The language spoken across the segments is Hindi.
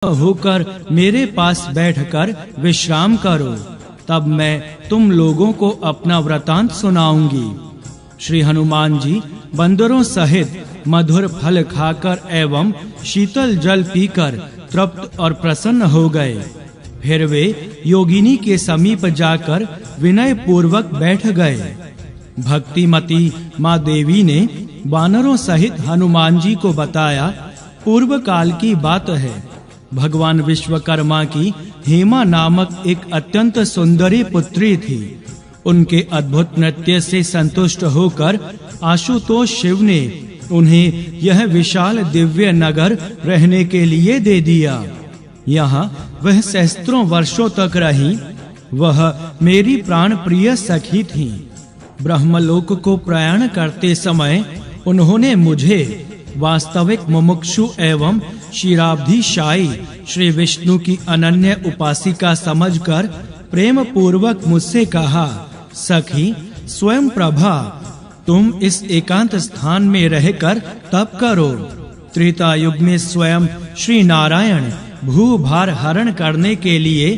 होकर मेरे पास बैठकर विश्राम करो, तब मैं तुम लोगों को अपना वृतांत सुनाऊंगी। श्री हनुमान जी बंदरों सहित मधुर फल खाकर एवं शीतल जल पीकर तृप्त और प्रसन्न हो गए। फिर वे योगिनी के समीप जाकर विनय पूर्वक बैठ गए। भक्तिमती माँ देवी ने वानरों सहित हनुमान जी को बताया, पूर्व काल की बात है। भगवान विश्वकर्मा की हेमा नामक एक अत्यंत सुंदरी पुत्री थी। उनके अद्भुत नृत्य से संतुष्ट होकर आशुतोष शिव ने उन्हें यह विशाल दिव्य नगर रहने के लिए दे दिया। यहाँ वह सहस्त्रों वर्षों तक रही। वह मेरी प्राण प्रिय सखी थी। ब्रह्मलोक को प्रयाण करते समय उन्होंने मुझे वास्तविक मुमुक्षु एवं क्षीराब्धिशायी श्री विष्णु की अनन्य उपासिका समझकर प्रेम पूर्वक मुझसे कहा, सखी स्वयं प्रभा, तुम इस एकांत स्थान में रहकर तप करो। त्रेता युग में स्वयं श्री नारायण भूभार हरण करने के लिए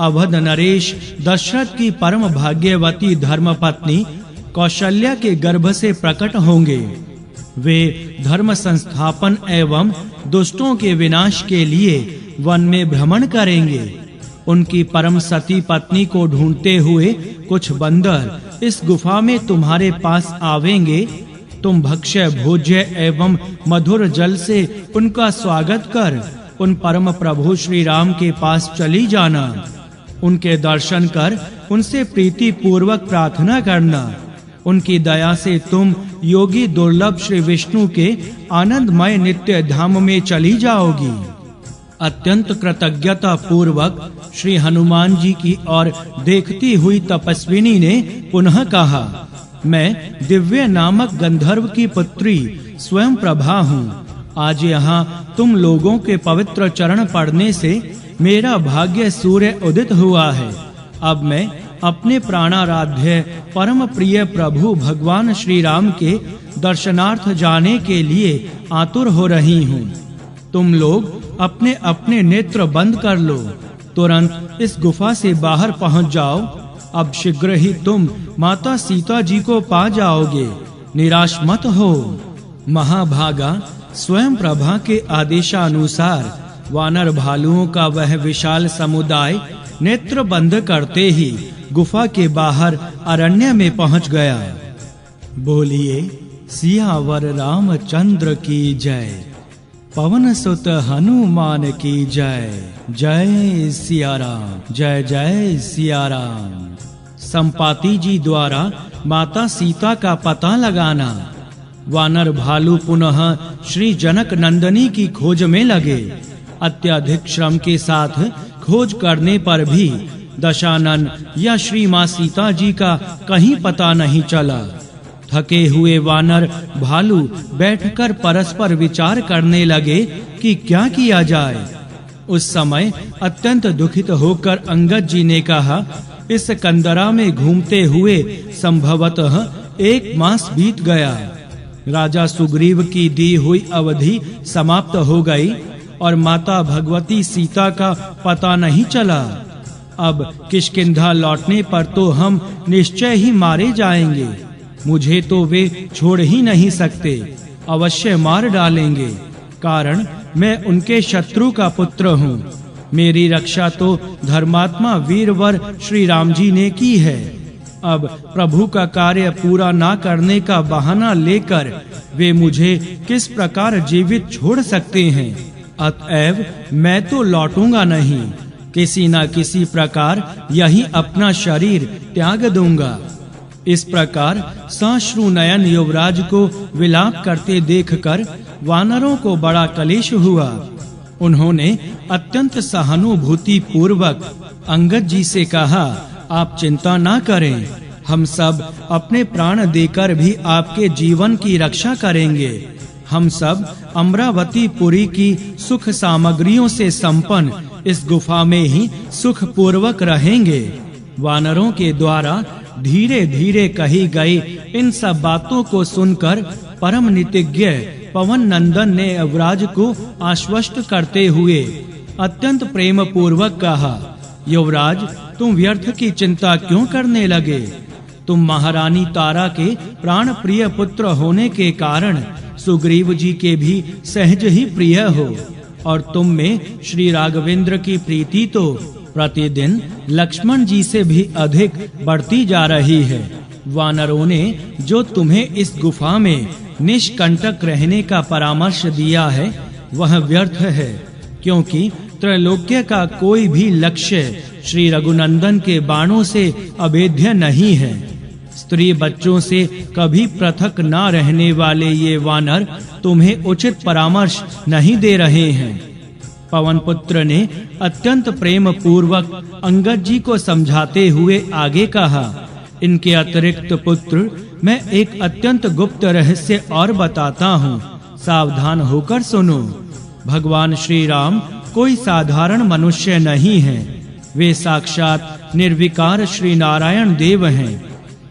अवध नरेश दशरथ की परम भाग्यवती धर्मपत्नी कौशल्या के गर्भ से प्रकट होंगे। वे धर्म संस्थापन एवं दुष्टों के विनाश के लिए वन में भ्रमण करेंगे। उनकी परम सती पत्नी को ढूंढते हुए कुछ बंदर इस गुफा में तुम्हारे पास आवेंगे। तुम भक्ष्य भोज्य एवं मधुर जल से उनका स्वागत कर उन परम प्रभु श्री राम के पास चली जाना। उनके दर्शन कर उनसे प्रीति पूर्वक प्रार्थना करना। उनकी दया से तुम योगी दुर्लभ श्री विष्णु के आनंदमय नित्य धाम में चली जाओगी। अत्यंत कृतज्ञता पूर्वक श्री हनुमान जी की ओर देखती हुई तपस्विनी ने पुनः कहा, मैं दिव्य नामक गंधर्व की पुत्री स्वयं प्रभा हूँ। आज यहाँ तुम लोगों के पवित्र चरण पड़ने से मेरा भाग्य सूर्य उदित हुआ है। अब मैं अपने प्राणाराध्य परम प्रिय प्रभु भगवान श्री राम के दर्शनार्थ जाने के लिए आतुर हो रही हूँ। तुम लोग अपने अपने नेत्र बंद कर लो, तुरंत इस गुफा से बाहर पहुँच जाओ। अब शीघ्र ही तुम माता सीता जी को पा जाओगे, निराश मत हो। महाभागा स्वयं प्रभा के आदेशानुसार वानर भालुओं का वह विशाल समुदाय नेत्र बंद करते ही गुफा के बाहर अरण्य में पहुंच गया। बोलिए सियावर रामचंद्र की जय, पवन सुत हनुमान की जय। जय सिया राम, जय जय सिया राम। संपाति जी द्वारा माता सीता का पता लगाना। वानर भालू पुनः श्री जनक नंदनी की खोज में लगे। अत्यधिक श्रम के साथ खोज करने पर भी दशानन या श्री माँ सीता जी का कहीं पता नहीं चला। थके हुए वानर भालू बैठकर परस्पर विचार करने लगे कि क्या किया जाए। उस समय अत्यंत दुखित होकर अंगद जी ने कहा, इस कंदरा में घूमते हुए संभवतः 1 मास बीत गया। राजा सुग्रीव की दी हुई अवधि समाप्त हो गई और माता भगवती सीता का पता नहीं चला। अब किष्किंधा लौटने पर तो हम निश्चय ही मारे जाएंगे। मुझे तो वे छोड़ ही नहीं सकते, अवश्य मार डालेंगे, कारण मैं उनके शत्रु का पुत्र हूँ। मेरी रक्षा तो धर्मात्मा वीरवर श्री राम जी ने की है। अब प्रभु का कार्य पूरा ना करने का बहाना लेकर वे मुझे किस प्रकार जीवित छोड़ सकते हैं। अतएव मैं तो लौटूंगा नहीं, किसी न किसी प्रकार यही अपना शरीर त्याग दूंगा। इस प्रकार साश्रु नयन युवराज को विलाप करते देखकर वानरों को बड़ा क्लेश हुआ। उन्होंने अत्यंत सहानुभूति पूर्वक अंगद जी से कहा, आप चिंता ना करें, हम सब अपने प्राण देकर भी आपके जीवन की रक्षा करेंगे। हम सब अमरावती पुरी की सुख सामग्रियों से संपन्न इस गुफा में ही सुख पूर्वक रहेंगे। वानरों के द्वारा धीरे धीरे कही गई इन सब बातों को सुनकर परम नीतिज्ञ पवन नंदन ने युवराज को आश्वस्त करते हुए अत्यंत प्रेम पूर्वक कहा, युवराज, तुम व्यर्थ की चिंता क्यों करने लगे? तुम महारानी तारा के प्राण प्रिय पुत्र होने के कारण सुग्रीव जी के भी सहज ही प्रिय हो, और तुम में श्री राघवेंद्र की प्रीति तो प्रतिदिन लक्ष्मण जी से भी अधिक बढ़ती जा रही है। वानरों ने जो तुम्हें इस गुफा में निष्कंटक रहने का परामर्श दिया है वह व्यर्थ है, क्योंकि त्रैलोक्य का कोई भी लक्ष्य श्री रघुनंदन के बाणों से अभेद्य नहीं है। स्त्री बच्चों से कभी पृथक ना रहने वाले ये वानर तुम्हें उचित परामर्श नहीं दे रहे हैं। पवन पुत्र ने अत्यंत प्रेम पूर्वक अंगद जी को समझाते हुए आगे कहा, इनके अतिरिक्त पुत्र मैं एक अत्यंत गुप्त रहस्य और बताता हूँ, सावधान होकर सुनो। भगवान श्री राम कोई साधारण मनुष्य नहीं है, वे साक्षात निर्विकार श्री नारायण देव हैं।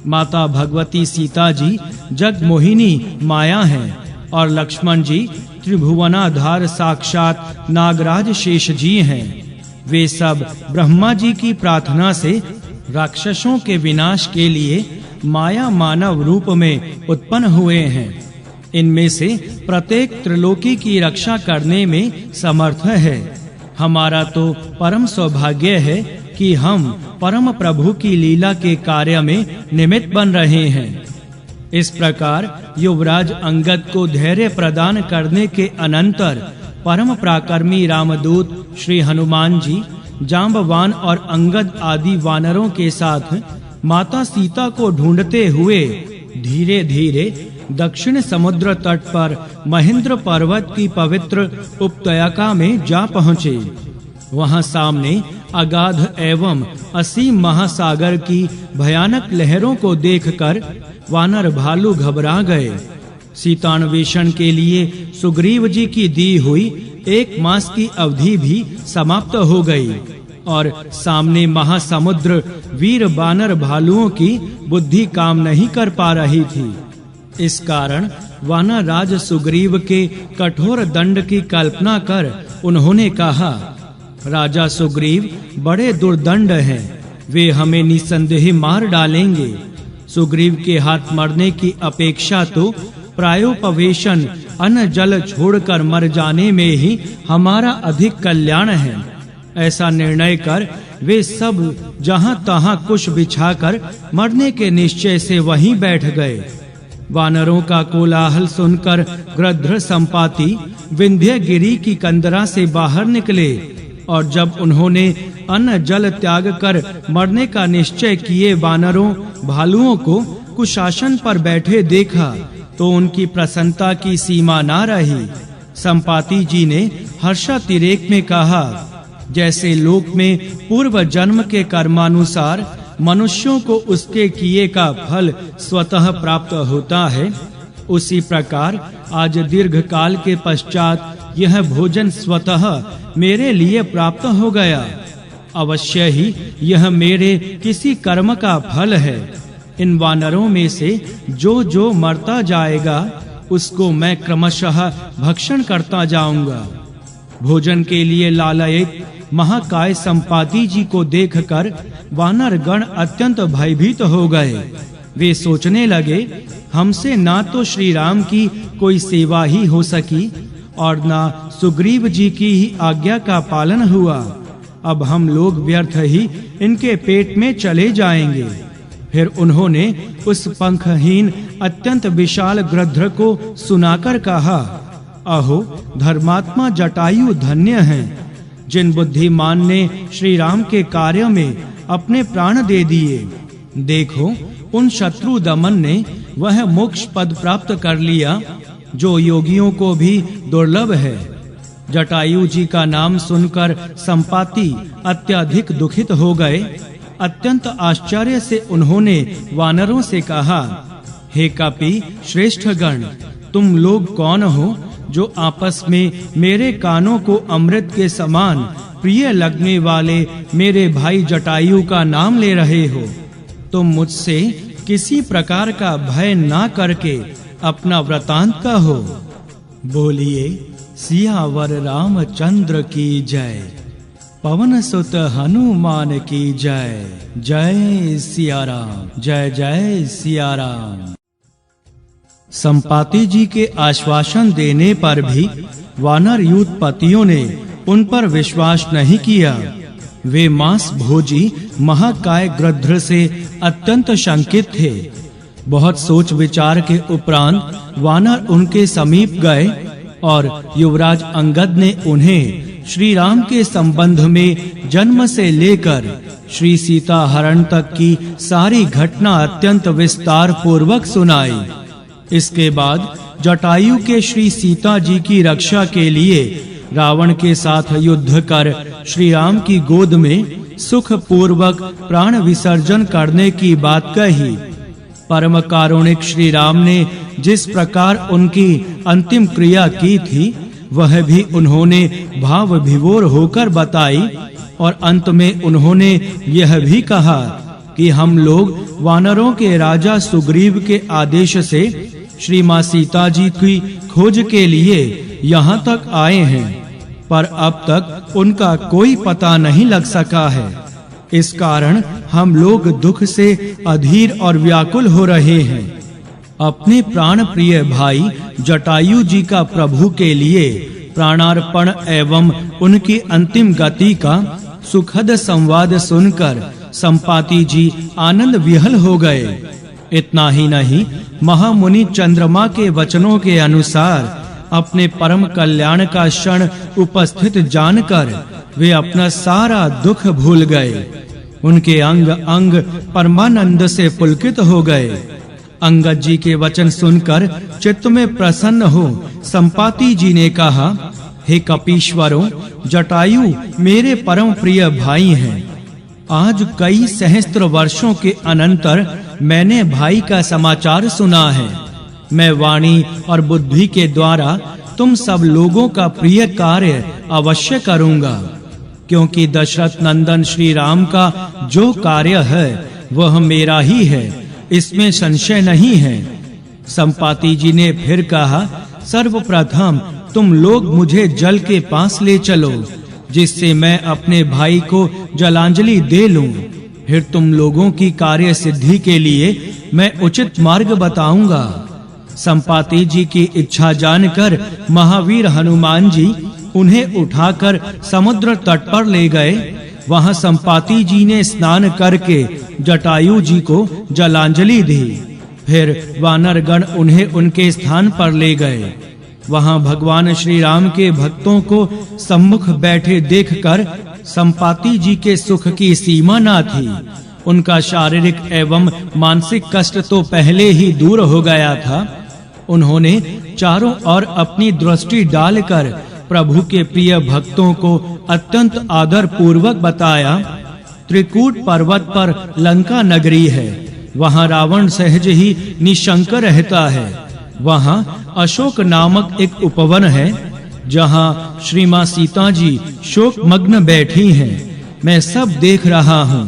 माता भगवती सीता जी जगमोहिनी माया हैं, और लक्ष्मण जी त्रिभुवनाधार साक्षात नागराज शेष जी हैं। वे सब ब्रह्मा जी की प्रार्थना से राक्षसों के विनाश के लिए माया मानव रूप में उत्पन्न हुए हैं। इनमें से प्रत्येक त्रिलोकी की रक्षा करने में समर्थ है। हमारा तो परम सौभाग्य है कि हम परम प्रभु की लीला के कार्य में निमित्त बन रहे हैं। इस प्रकार युवराज अंगद को धैर्य प्रदान करने के अनंतर परम पराक्रमी रामदूत श्री हनुमान जी जांबवान और अंगद आदि वानरों के साथ माता सीता को ढूंढते हुए धीरे-धीरे दक्षिण समुद्र तट पर महेंद्र पर्वत की पवित्र उपत्यका में जा पहुँचे। वहां सामने अगाध एवं असीम महासागर की भयानक लहरों को देखकर वानर भालू घबरा गए। सीतान्वेषण के लिए सुग्रीव जी की दी हुई 1 मास की अवधि भी समाप्त हो गई, और सामने महासमुद्र वीर बानर भालुओं की बुद्धि काम नहीं कर पा रही थी। इस कारण वानर राज सुग्रीव के कठोर दंड की कल्पना कर उन्होंने कहा, राजा सुग्रीव बड़े दुर्दंड हैं, वे हमें निसंदेह मार डालेंगे। सुग्रीव के हाथ मरने की अपेक्षा तो प्रायोपवेशन अन्न जल छोड़कर मर जाने में ही हमारा अधिक कल्याण है। ऐसा निर्णय कर वे सब जहां तहां कुश बिछाकर मरने के निश्चय से वहीं बैठ गए। वानरों का कोलाहल सुनकर गृध्र संपाति विंध्य गिरी की कंदरा से बाहर निकले, और जब उन्होंने अन्न जल त्याग कर मरने का निश्चय किए वानरों भालुओं को कुशासन पर बैठे देखा तो उनकी प्रसन्नता की सीमा ना रही। संपाति जी ने हर्षातिरेक में कहा, जैसे लोक में पूर्व जन्म के कर्मानुसार मनुष्यों को उसके किए का फल स्वतः प्राप्त होता है, उसी प्रकार आज दीर्घ काल के पश्चात यह भोजन स्वतः मेरे लिए प्राप्त हो गया। अवश्य ही यह मेरे किसी कर्म का फल है। इन वानरों में से जो मरता जाएगा उसको मैं क्रमशः भक्षण करता जाऊंगा। भोजन के लिए लालायित महाकाय संपाति जी को देखकर वानर गण अत्यंत भयभीत हो गए। वे सोचने लगे, हमसे ना तो श्री राम की कोई सेवा ही हो सकी और ना सुग्रीव जी की ही आज्ञा का पालन हुआ। अब हम लोग व्यर्थ ही इनके पेट में चले जाएंगे। फिर उन्होंने उस पंखहीन अत्यंत विशाल गृध्र को सुनाकर कहा, अहो धर्मात्मा जटायु धन्य हैं, जिन बुद्धिमान ने श्री राम के कार्य में अपने प्राण दे दिए। देखो उन शत्रु दमन ने वह मोक्ष पद प्राप्त कर लिया जो योगियों को भी दुर्लभ है। जटायु जी का नाम सुनकर संपाति अत्यधिक दुखित हो गए। अत्यंत आश्चर्य से उन्होंने वानरों से कहा, हे कपि श्रेष्ठ गण, तुम लोग कौन हो जो आपस में मेरे कानों को अमृत के समान प्रिय लगने वाले मेरे भाई जटायु का नाम ले रहे हो? तुम मुझसे किसी प्रकार का भय ना करके अपना वृतांत कहो। बोलिए सियावर रामचंद्र की जय। पवन सुत हनुमान की जय। जय सिया राम, जय जय सिया राम। संपाति जी के आश्वासन देने पर भी वानर यूथपतियों ने उन पर विश्वास नहीं किया। वे मांस भोजी महाकाय गृध्र से अत्यंत शंकित थे। बहुत सोच विचार के उपरांत वानर उनके समीप गए और युवराज अंगद ने उन्हें श्री राम के संबंध में जन्म से लेकर श्री सीता हरण तक की सारी घटना अत्यंत विस्तार पूर्वक सुनाई। इसके बाद जटायु के श्री सीता जी की रक्षा के लिए रावण के साथ युद्ध कर श्री राम की गोद में सुख पूर्वक प्राण विसर्जन करने की बात कही। परम कारुणिक श्री राम ने जिस प्रकार उनकी अंतिम क्रिया की थी वह भी उन्होंने भाव विभोर होकर बताई और अंत में उन्होंने यह भी कहा कि हम लोग वानरों के राजा सुग्रीव के आदेश से श्री मां सीता जी की खोज के लिए यहाँ तक आए हैं, पर अब तक उनका कोई पता नहीं लग सका है। इस कारण हम लोग दुख से अधीर और व्याकुल हो रहे हैं। अपने प्राण प्रिय भाई जटायु जी का प्रभु के लिए प्राणार्पण एवं उनकी अंतिम गति का सुखद संवाद सुनकर संपाति जी आनंद विहल हो गए। इतना ही नहीं, महामुनि चंद्रमा के वचनों के अनुसार अपने परम कल्याण का क्षण उपस्थित जानकर वे अपना सारा दुख भूल गए। उनके अंग अंग परमानंद से पुलकित हो गए। अंगद जी के वचन सुनकर चित्त में प्रसन्न हो संपाति जी ने कहा, हे कपीश्वरों, जटायु मेरे परम प्रिय भाई हैं। आज कई सहस्त्र वर्षों के अनंतर मैंने भाई का समाचार सुना है। मैं वाणी और बुद्धि के द्वारा तुम सब लोगों का प्रिय कार्य अवश्य करूंगा, क्योंकि दशरथ नंदन श्री राम का जो कार्य है वह मेरा ही है, इसमें संशय नहीं है। संपाति जी ने फिर कहा, सर्वप्रथम तुम लोग मुझे जल के पास ले चलो, जिससे मैं अपने भाई को जलांजलि दे लूं। फिर तुम लोगों की कार्य सिद्धि के लिए मैं उचित मार्ग बताऊंगा। संपाति जी की इच्छा जानकर महावीर हनुमान जी उन्हें उठाकर समुद्र तट पर ले गए। वहां संपाति जी ने स्नान करके जटायु जी को जलांजलि दी। फिर वानरगण उन्हें उनके स्थान पर ले गए। वहां भगवान श्री राम के भक्तों को सम्मुख बैठे देखकर संपाति जी के सुख की सीमा न थी। उनका शारीरिक एवं मानसिक कष्ट तो पहले ही दूर हो गया था। उन्होंने चारों ओर अपनी दृष्टि डालकर प्रभु के प्रिय भक्तों को अत्यंत आदर पूर्वक बताया। त्रिकूट पर्वत पर लंका नगरी है। वहां रावण सहज ही निशंक रहता है। वहां अशोक नामक एक उपवन है, जहां श्री मां सीता जी शोक मग्न बैठी हैं। मैं सब देख रहा हूँ।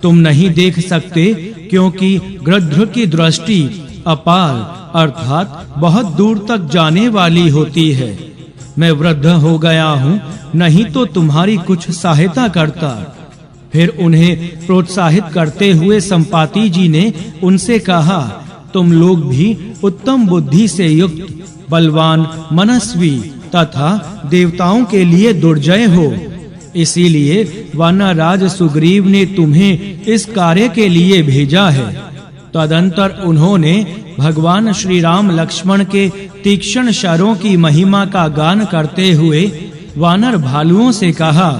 तुम नहीं देख सकते, क्योंकि गृध्र की दृष्टि अपार अर्थात बहुत दूर तक जाने वाली होती है। मैं वृद्ध हो गया हूँ, नहीं तो तुम्हारी कुछ सहायता करता। फिर उन्हें प्रोत्साहित करते हुए संपाति जी ने उनसे कहा, तुम लोग भी उत्तम बुद्धि से युक्त, बलवान, मनस्वी तथा देवताओं के लिए दुर्जय हो। इसीलिए वानरराज सुग्रीव ने तुम्हें इस कार्य के लिए भेजा है। तदंतर उन्होंने भगवान श्री राम लक्ष्मण के तीक्ष्ण शरों की महिमा का गान करते हुए वानर भालुओं से कहा,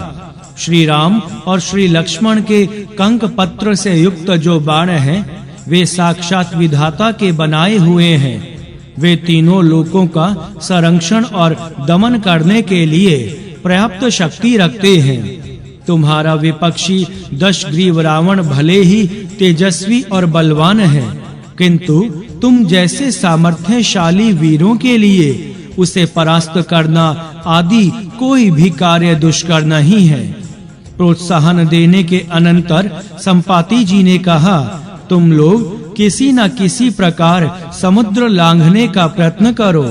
श्री राम और श्री लक्ष्मण के कंक पत्र से युक्त जो बाण हैं, वे साक्षात विधाता के बनाए हुए हैं। वे तीनों लोकों का संरक्षण और दमन करने के लिए पर्याप्त शक्ति रखते हैं। तुम्हारा विपक्षी दशग्रीव रावण भले ही तेजस्वी और बलवान है, किंतु तुम जैसे सामर्थ्यशाली वीरों के लिए उसे परास्त करना आदि कोई भी कार्य दुष्कर नहीं है। प्रोत्साहन देने के अनंतर संपाति जी ने कहा, तुम लोग किसी न किसी प्रकार समुद्र लांघने का प्रयत्न करो।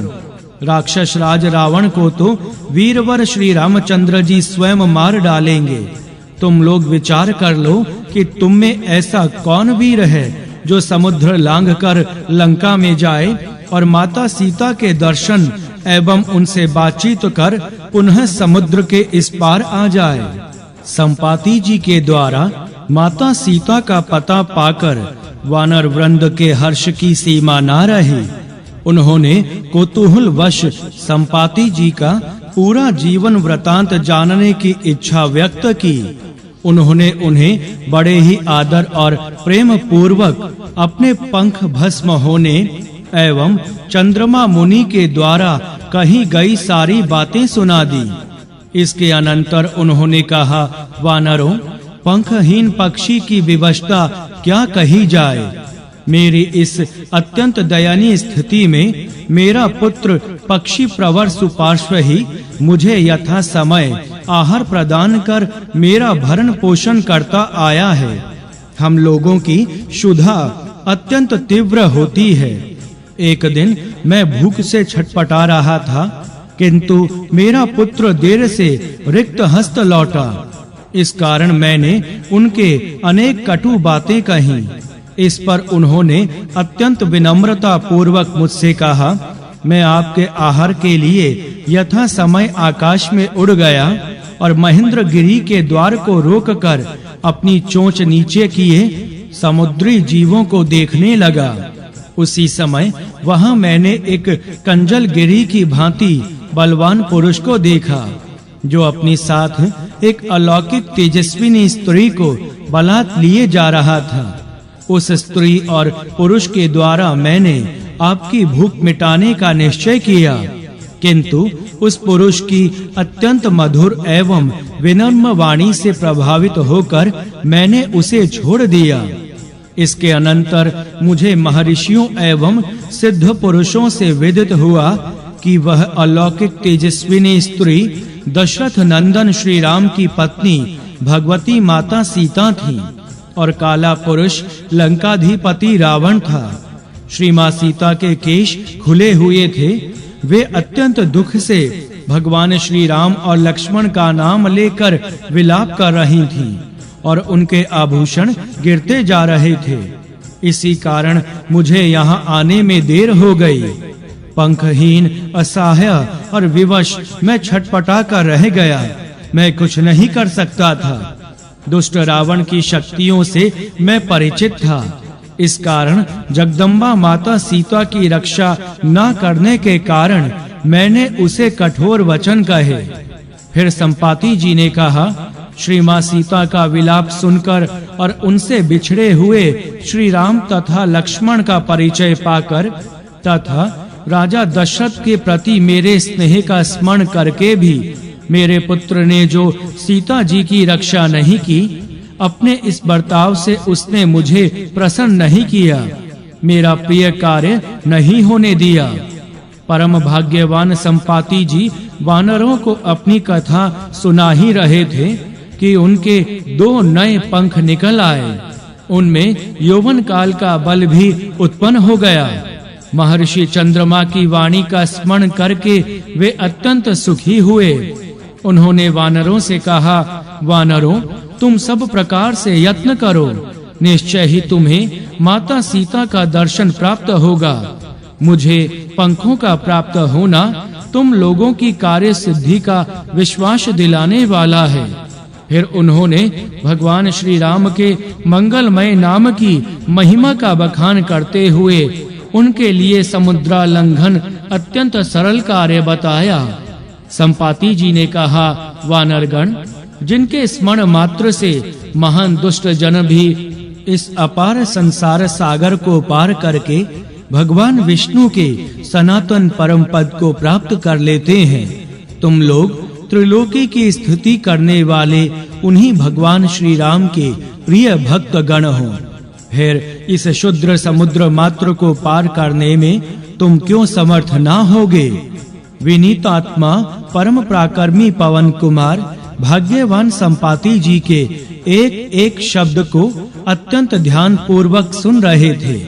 राक्षस राज रावण को तो वीरवर श्री रामचंद्र जी स्वयं मार डालेंगे। तुम लोग विचार कर लो कि तुम में ऐसा कौन वीर है जो समुद्र लांघकर लंका में जाए और माता सीता के दर्शन एवं उनसे बातचीत कर पुनः समुद्र के इस पार आ जाए। संपाति जी के द्वारा माता सीता का पता पाकर वानर वृंद के हर्ष की सीमा न रही। उन्होंने कौतूहल वश संपाति जी का पूरा जीवन वृतांत जानने की इच्छा व्यक्त की। उन्होंने उन्हें बड़े ही आदर और प्रेम पूर्वक अपने पंख भस्म होने एवं चंद्रमा मुनि के द्वारा कही गई सारी बातें सुना दी। इसके अनंतर उन्होंने कहा, वानरों, पंखहीन पक्षी की विवशता क्या कही जाए। मेरी इस अत्यंत दयनीय स्थिति में मेरा पुत्र पक्षी प्रवर सुपार्श्व ही मुझे यथा समय आहार प्रदान कर मेरा भरण पोषण करता आया है। हम लोगों की क्षुधा अत्यंत तीव्र होती है। एक दिन मैं भूख से छटपटा रहा था, किंतु मेरा पुत्र देर से रिक्त हस्त लौटा। इस कारण मैंने उनके अनेक कटु बातें कहीं। इस पर उन्होंने अत्यंत विनम्रता पूर्वक मुझसे कहा, मैं आपके आहार के लिए यथा समय आकाश में उड़ गया और महेंद्रगिरी के द्वार को रोककर अपनी चोंच नीचे किए समुद्री जीवों को देखने लगा। उसी समय वहां मैंने एक कंजल गिरी की भांति बलवान पुरुष को देखा, जो अपनी साथ एक अलौकिक तेजस्विनी स्त्री को बलात् लिए जा रहा था। उस स्त्री और पुरुष के द्वारा मैंने आपकी भूख मिटाने का निश्चय किया, किंतु उस पुरुष की अत्यंत मधुर एवं विनम्र वाणी से प्रभावित होकर मैंने उसे छोड़ दिया। इसके अनंतर मुझे महर्षियों एवं सिद्ध पुरुषों से विदित हुआ कि वह अलौकिक तेजस्विनी स्त्री दशरथ नंदन श्री राम की पत्नी भगवती माता सीता थी और काला पुरुष लंकाधिपति रावण था। श्री मां सीता के केश खुले हुए थे। वे अत्यंत दुख से भगवान श्री राम और लक्ष्मण का नाम लेकर विलाप कर रही थीं और उनके आभूषण गिरते जा रहे थे। इसी कारण मुझे यहाँ आने में देर हो गई। पंखहीन, असहाय और विवश मैं छटपटा कर रह गया। मैं कुछ नहीं कर सकता था। दुष्ट रावण की शक्तियों से मैं परिचित था। इस कारण जगदम्बा माता सीता की रक्षा न करने के कारण मैंने उसे कठोर वचन कहे। फिर संपाति जी ने कहा, श्री मां सीता का विलाप सुनकर और उनसे बिछड़े हुए श्री राम तथा लक्ष्मण का परिचय पाकर तथा राजा दशरथ के प्रति मेरे स्नेह का स्मरण करके भी मेरे पुत्र ने जो सीता जी की रक्षा नहीं की, अपने इस बर्ताव से उसने मुझे प्रसन्न नहीं किया, मेरा प्रिय कार्य नहीं होने दिया। परम भाग्यवान संपाति जी वानरों को अपनी कथा सुना ही रहे थे कि उनके 2 नए पंख निकल आए। उनमें यौवन काल का बल भी उत्पन्न हो गया। महर्षि चंद्रमा की वाणी का स्मरण करके वे अत्यंत सुखी हुए। उन्होंने वानरों से कहा, वानरों, तुम सब प्रकार से यत्न करो, निश्चय ही तुम्हें माता सीता का दर्शन प्राप्त होगा। मुझे पंखों का प्राप्त होना तुम लोगों की कार्य सिद्धि का विश्वास दिलाने वाला है। फिर उन्होंने भगवान श्री राम के मंगलमय नाम की महिमा का बखान करते हुए उनके लिए समुद्रालंघन अत्यंत सरल कार्य बताया। संपाति जी ने कहा, वानरगण, जिनके स्मरण मात्र से महान दुष्ट जन भी इस अपार संसार सागर को पार करके भगवान विष्णु के सनातन परम पद को प्राप्त कर लेते हैं, तुम लोग त्रिलोकी की स्थिति करने वाले उन्हीं भगवान श्री राम के प्रिय भक्त गण हो। फिर इस शुद्र समुद्र मात्र को पार करने में तुम क्यों समर्थ ना होगे। विनीत आत्मा परम पराक्रमी पवन कुमार भाग्यवान संपाति जी के एक एक शब्द को अत्यंत ध्यान पूर्वक सुन रहे थे।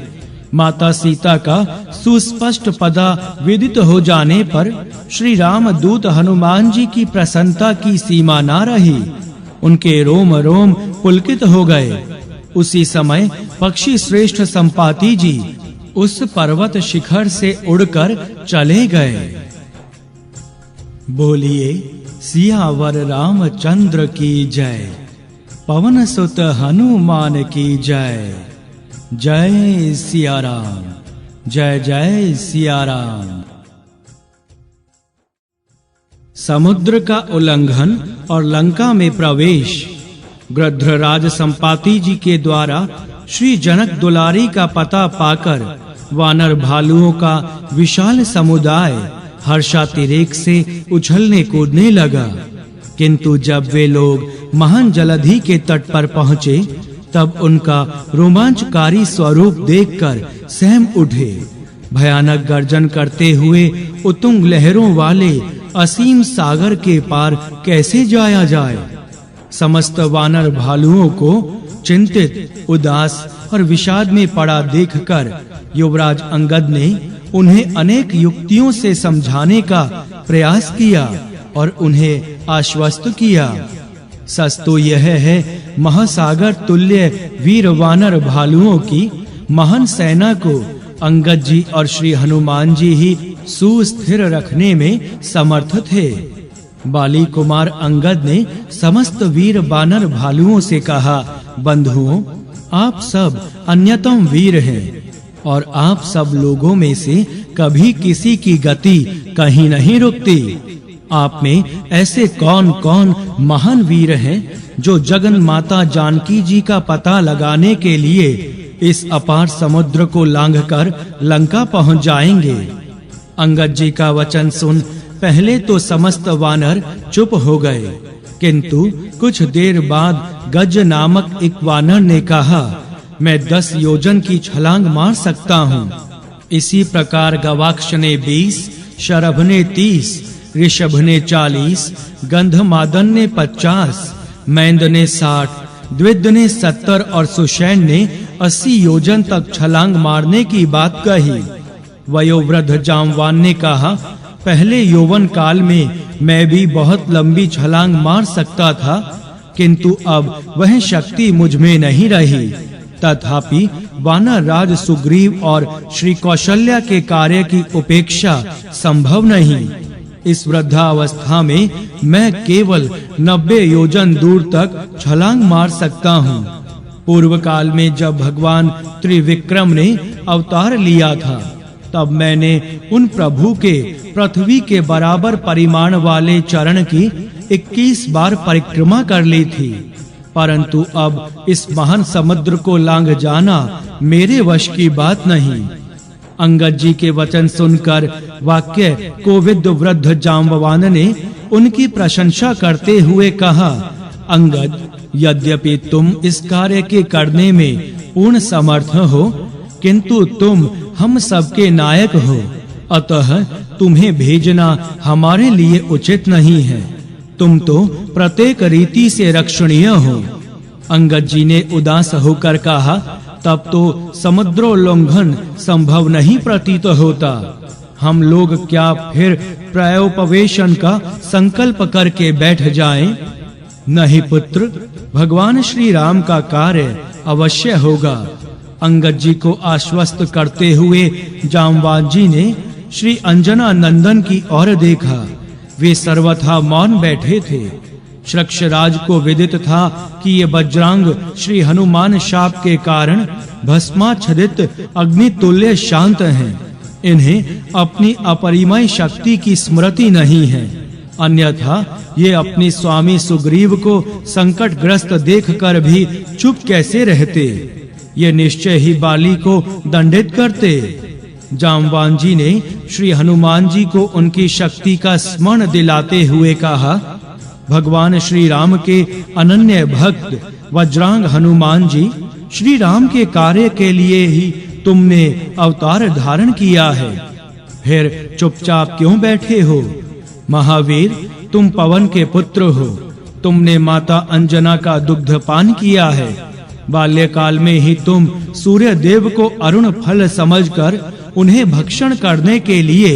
माता सीता का सुस्पष्ट पता विदित हो जाने पर श्री राम दूत हनुमान जी की प्रसन्नता की सीमा न रही। उनके रोम रोम पुलकित हो गए। उसी समय पक्षी श्रेष्ठ संपाति जी उस पर्वत शिखर से उड़कर चले गए। बोलिए सियावर रामचंद्र की जय, पवन सुत हनुमान की जय। जय सिया राम, जय जय सिया राम। समुद्र का उल्लंघन और लंका में प्रवेश। गृध्रराज संपाति जी के द्वारा श्री जनक दुलारी का पता पाकर वानर भालुओं का विशाल समुदाय हर्षातिरेक से उछलने कूदने लगा। किंतु जब वे लोग महान जलधि के तट पर पहुंचे तब उनका रोमांचकारी स्वरूप देखकर सहम उठे। भयानक गर्जन करते हुए उतुंग लहरों वाले असीम सागर के पार कैसे जाया जाए। समस्त वानर भालुओं को चिंतित, उदास और विषाद में पड़ा देखकर युवराज अंगद ने उन्हें अनेक युक्तियों से समझाने का प्रयास किया और उन्हें आश्वस्त किया। सच तो यह है, महासागर तुल्य वीर वानर भालुओं की महान सेना को अंगद जी और श्री हनुमान जी ही सुस्थिर रखने में समर्थ थे। बाली कुमार अंगद ने समस्त वीर वानर भालुओं से कहा, बंधुओं, आप सब अन्यतम वीर हैं और आप सब लोगों में से कभी किसी की गति कहीं नहीं रुकती। आप में ऐसे कौन-कौन महान वीर हैं जो जगन माता जानकी जी का पता लगाने के लिए इस अपार समुद्र को लांघकर लंका पहुंच जाएंगे। अंगद जी का वचन सुन पहले तो समस्त वानर चुप हो गए, किंतु कुछ देर बाद गज नामक एक वानर ने कहा, मैं 10 योजन की छलांग मार सकता हूँ। इसी प्रकार गवाक्ष ने 20, शरभ ने 30, ऋषभ ने 40, गंधमादन ने 50, मैंद ने 60, द्विद ने 70 और सुषैण ने 80 योजन तक छलांग मारने की बात कही। वयोवृद्ध जामवान ने कहा, पहले यौवन काल में मैं भी बहुत लंबी छलांग मार सकता था, किंतु अब वह शक्ति मुझ में नहीं रही। तथापि वानर राज सुग्रीव और श्री कौशल्या के कार्य की उपेक्षा संभव नहीं। इस वृद्धावस्था में मैं केवल 90 योजन दूर तक छलांग मार सकता हूँ। पूर्व काल में जब भगवान त्रिविक्रम ने अवतार लिया था, तब मैंने उन प्रभु के पृथ्वी के बराबर परिमाण वाले चरण की 21 बार परिक्रमा कर ली थी, परंतु अब इस महान समुद्र को लांघ जाना मेरे वश की बात नहीं। अंगद जी के वचन सुनकर वाक्य कोविद वृद्ध जाम्बवान ने उनकी प्रशंसा करते हुए कहा, अंगद, यद्यपि तुम इस कार्य के करने में पूर्ण समर्थ हो, किंतु तुम हम सबके नायक हो, अतः तुम्हें भेजना हमारे लिए उचित नहीं है। तुम तो प्रत्येक रीति से रक्षणीय हो। अंगद जी ने उदास होकर कहा, तब तो समुद्रोल्लंघन संभव नहीं प्रतीत होता। हम लोग क्या फिर प्रायोपवेशन का संकल्प करके बैठ जाएं? नहीं पुत्र, भगवान श्री राम का कार्य अवश्य होगा। अंगद जी को आश्वस्त करते हुए जामवान जी ने श्री अंजना नंदन की ओर देखा। वे सर्वथा मौन बैठे थे। श्रक्षराज को विदित था कि ये वज्रांग श्री हनुमान शाप के कारण भस्माच्छादित अग्नि तुल्य शांत हैं। इन्हें अपनी अपरिमेय शक्ति की स्मृति नहीं है, अन्यथा ये अपने स्वामी सुग्रीव को संकटग्रस्त देखकर भी चुप कैसे रहते। ये निश्चय ही बाली को दंडित करते। जामवान जी ने श्री हनुमान जी को उनकी शक्ति का स्मरण दिलाते हुए कहा, भगवान श्री राम के अनन्य भक्त वज्रांग हनुमान जी, श्री राम के कार्य के लिए ही तुमने अवतार धारण किया है, फिर चुपचाप क्यों बैठे हो? महावीर, तुम पवन के पुत्र हो। तुमने माता अंजना का दुग्ध पान किया है। बाल्यकाल में ही तुम सूर्य देव को अरुण फल समझकर उन्हें भक्षण करने के लिए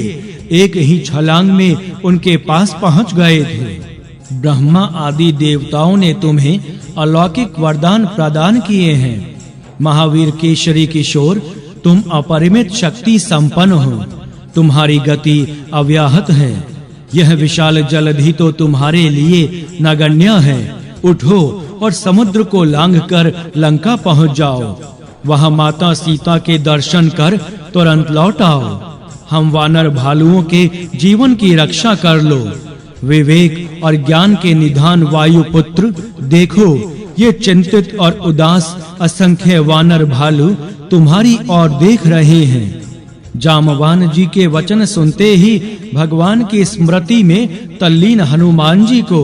एक ही छलांग में उनके पास पहुंच गए थे। ब्रह्मा आदि देवताओं ने तुम्हें अलौकिक वरदान प्रदान किए हैं। महावीर केशरी किशोर, तुम अपरिमित शक्ति संपन्न हो। तुम्हारी गति अव्याहत है। यह विशाल जलधि तो तुम्हारे लिए नगण्य है। उठो और समुद्र को लांघकर लंका पहुंच जाओ। वहां माता सीता के दर्शन कर तुरंत लौट आओ। हम वानर भालुओं के जीवन की रक्षा कर लो। विवेक और ज्ञान के निधान वायुपुत्र, देखो ये चिंतित और उदास असंख्य वानर भालू तुम्हारी ओर देख रहे हैं। जामवान जी के वचन सुनते ही भगवान की स्मृति में तल्लीन हनुमान जी को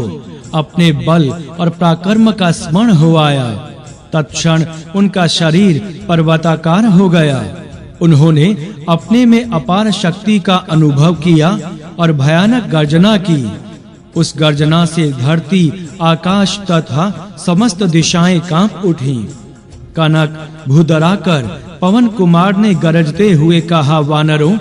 अपने बल और पराक्रम का स्मरण हो आया। तत्क्षण उनका शरीर पर्वताकार हो गया। उन्होंने अपने में अपार शक्ति का अनुभव किया और भयानक गर्जना की। उस गर्जना से धरती, आकाश तथा समस्त दिशाएं कांप उठी। कनक भूधराकर पवन कुमार ने गरजते हुए कहा, वानरों,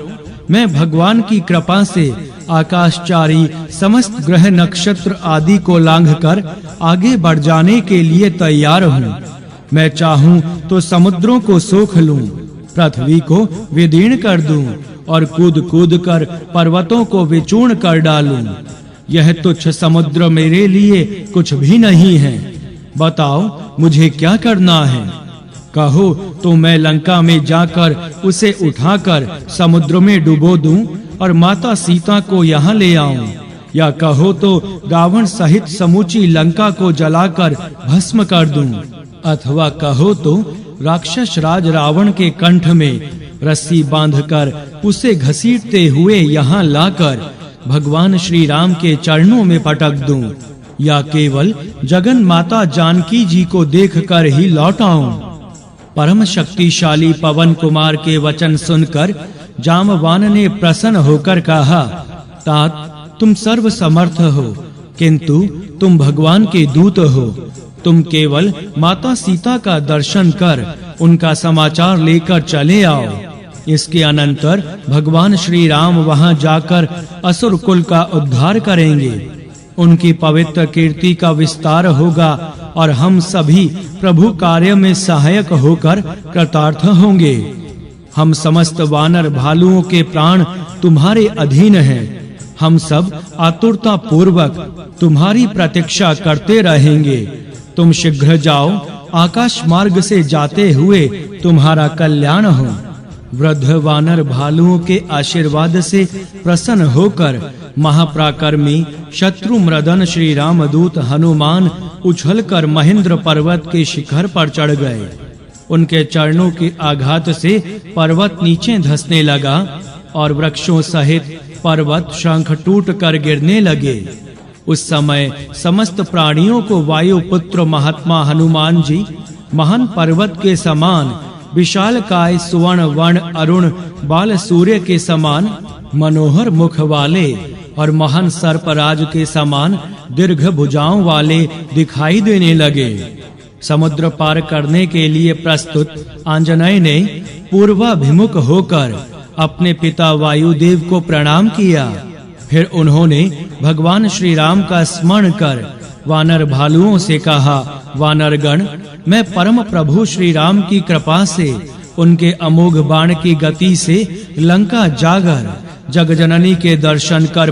मैं भगवान की कृपा से आकाशचारी समस्त ग्रह नक्षत्र आदि को लांघकर आगे बढ़ जाने के लिए तैयार हूँ। मैं चाहूँ तो समुद्रों को सोख लूं, पृथ्वी को विदीर्ण कर दूं और कूद कूद कर पर्वतों को विचूर्ण कर डालूं। यह तुच्छ समुद्र मेरे लिए कुछ भी नहीं है। बताओ मुझे क्या करना है? कहो तो मैं लंका में जाकर उसे उठाकर समुद्र में डुबो दूं और माता सीता को यहाँ ले आऊं, या कहो तो रावण सहित समूची लंका को जलाकर भस्म कर दूं, अथवा कहो तो राक्षस राज रावण के कंठ में रस्सी बांधकर उसे घसीटते हुए यहाँ लाकर भगवान श्री राम के चरणों में पटक दूं, या केवल जगन माता जानकी जी को देखकर ही लौट आऊं। परम शक्तिशाली पवन कुमार के वचन सुनकर जामवान ने प्रसन्न होकर कहा, तात तुम सर्व समर्थ हो, किंतु तुम भगवान के दूत हो। तुम केवल माता सीता का दर्शन कर उनका समाचार लेकर चले आओ। इसके अनंतर भगवान श्री राम वहां जाकर असुर कुल का उद्धार करेंगे। उनकी पवित्र कीर्ति का विस्तार होगा और हम सभी प्रभु कार्य में सहायक होकर कृतार्थ होंगे। हम समस्त वानर भालुओं के प्राण तुम्हारे अधीन हैं। हम सब आतुरता पूर्वक तुम्हारी प्रतीक्षा करते रहेंगे। तुम शीघ्र जाओ, आकाश मार्ग से जाते हुए तुम्हारा कल्याण हो। वृद्ध वानर भालुओं के आशीर्वाद से प्रसन्न होकर महापराक्रमी शत्रुमर्दन श्री रामदूत हनुमान उछलकर महेंद्र पर्वत के शिखर पर चढ़ गए। उनके चरणों के आघात से पर्वत नीचे धंसने लगा और वृक्षों सहित पर्वत शंख टूट कर गिरने लगे। उस समय समस्त प्राणियों को वायुपुत्र महात्मा हनुमान जी महान पर्वत के समान, विशाल काय सुवर्ण वर्ण अरुण बाल सूर्य के समान मनोहर मुख वाले और महान सर्पराज के समान दीर्घ भुजाओं वाले दिखाई देने लगे। समुद्र पार करने के लिए प्रस्तुत आंजनेय ने पूर्वाभिमुख होकर अपने पिता वायुदेव को प्रणाम किया। फिर उन्होंने भगवान श्री राम का स्मरण कर वानर भालुओं से कहा, वानरगण, मैं परम प्रभु श्री राम की कृपा से उनके अमोघ बाण की गति से लंका जाकर जगजननी के दर्शन कर